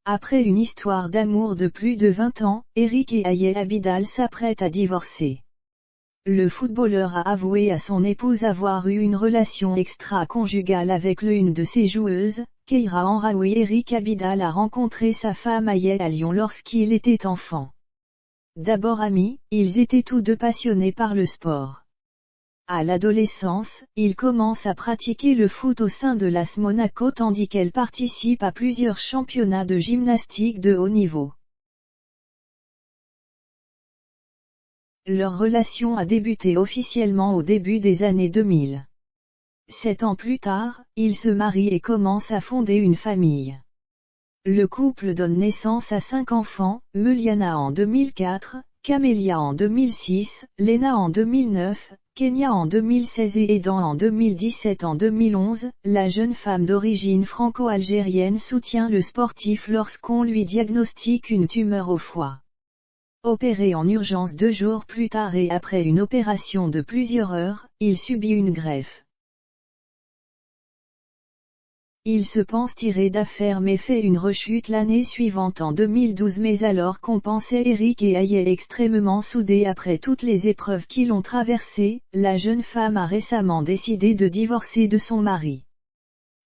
Après une histoire d'amour de plus de 20 ans, Eric et Aye Abidal s'apprêtent à divorcer. Le footballeur a avoué à son épouse avoir eu une relation extra-conjugale avec l'une de ses joueuses, Keira Amraoui. Eric Abidal a rencontré sa femme Aye à Lyon lorsqu'il était enfant. D'abord amis, ils étaient tous deux passionnés par le sport. À l'adolescence, il commence à pratiquer le foot au sein de l'AS Monaco tandis qu'elle participe à plusieurs championnats de gymnastique de haut niveau. Leur relation a débuté officiellement au début des années 2000. 7 ans plus tard, ils se marient et commencent à fonder une famille. Le couple donne naissance à 5 enfants, Meliana en 2004, Camélia en 2006, Lena en 2009, Kenya en 2016 et Edan en 2017. En 2011, la jeune femme d'origine franco-algérienne soutient le sportif lorsqu'on lui diagnostique une tumeur au foie. Opéré en urgence 2 jours plus tard et après une opération de plusieurs heures, il subit une greffe. Il se pense tiré d'affaire mais fait une rechute l'année suivante en 2012. Mais alors qu'on pensait Eric et Aye extrêmement soudés après toutes les épreuves qu'ils ont traversées, la jeune femme a récemment décidé de divorcer de son mari.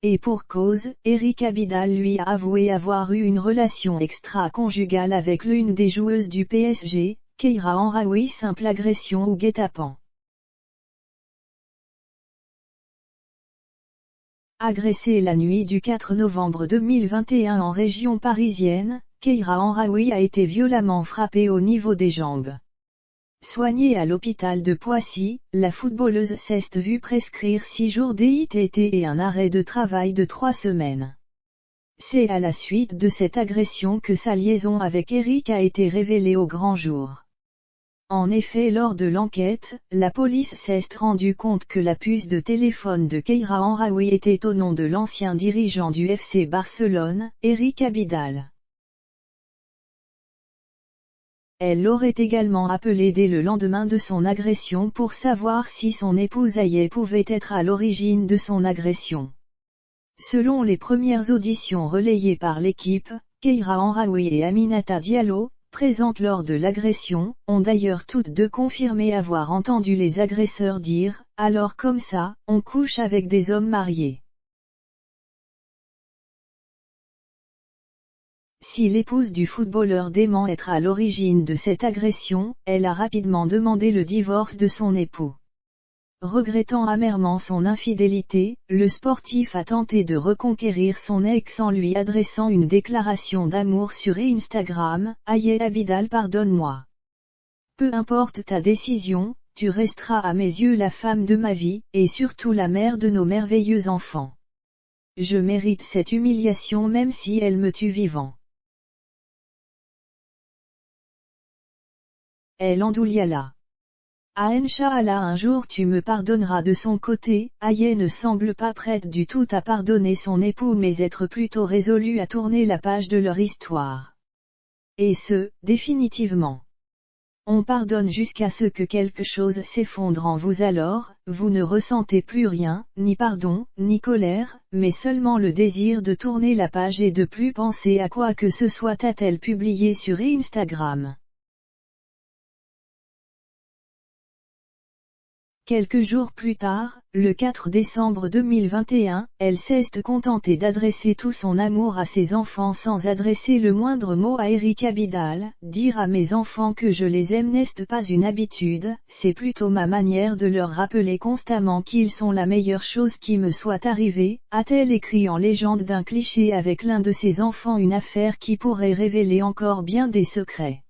Et pour cause, Eric Abidal lui a avoué avoir eu une relation extra-conjugale avec l'une des joueuses du PSG, Keira Amraoui. Simple agression ou guet-apens. Agressée la nuit du 4 novembre 2021 en région parisienne, Keira Amraoui a été violemment frappée au niveau des jambes. Soignée à l'hôpital de Poissy, la footballeuse s'est vue prescrire 6 jours d'ITT et un arrêt de travail de 3 semaines. C'est à la suite de cette agression que sa liaison avec Eric a été révélée au grand jour. En effet, lors de l'enquête, la police s'est rendue compte que la puce de téléphone de Keira Amraoui était au nom de l'ancien dirigeant du FC Barcelone, Eric Abidal. Elle l'aurait également appelé dès le lendemain de son agression pour savoir si son épouse Aye pouvait être à l'origine de son agression. Selon les premières auditions relayées par l'équipe, Keira Amraoui et Aminata Diallo, présentes lors de l'agression, ont d'ailleurs toutes deux confirmé avoir entendu les agresseurs dire « Alors comme ça, on couche avec des hommes mariés ». Si l'épouse du footballeur dément être à l'origine de cette agression, elle a rapidement demandé le divorce de son époux. Regrettant amèrement son infidélité, le sportif a tenté de reconquérir son ex en lui adressant une déclaration d'amour sur Instagram, « Aye Abidal, pardonne-moi. Peu importe ta décision, tu resteras à mes yeux la femme de ma vie, et surtout la mère de nos merveilleux enfants. Je mérite cette humiliation même si elle me tue vivant. » El Andouliala. Ah Inch'Allah, un jour tu me pardonneras. De son côté, Aye ne semble pas prête du tout à pardonner son époux mais être plutôt résolue à tourner la page de leur histoire. Et ce, définitivement. On pardonne jusqu'à ce que quelque chose s'effondre en vous, alors, vous ne ressentez plus rien, ni pardon, ni colère, mais seulement le désir de tourner la page et de plus penser à quoi que ce soit, a-t-elle publié sur Instagram. Quelques jours plus tard, le 4 décembre 2021, elle s'est contentée d'adresser tout son amour à ses enfants sans adresser le moindre mot à Eric Abidal. Dire à mes enfants que je les aime n'est pas une habitude, c'est plutôt ma manière de leur rappeler constamment qu'ils sont la meilleure chose qui me soit arrivée, a-t-elle écrit en légende d'un cliché avec l'un de ses enfants, une affaire qui pourrait révéler encore bien des secrets.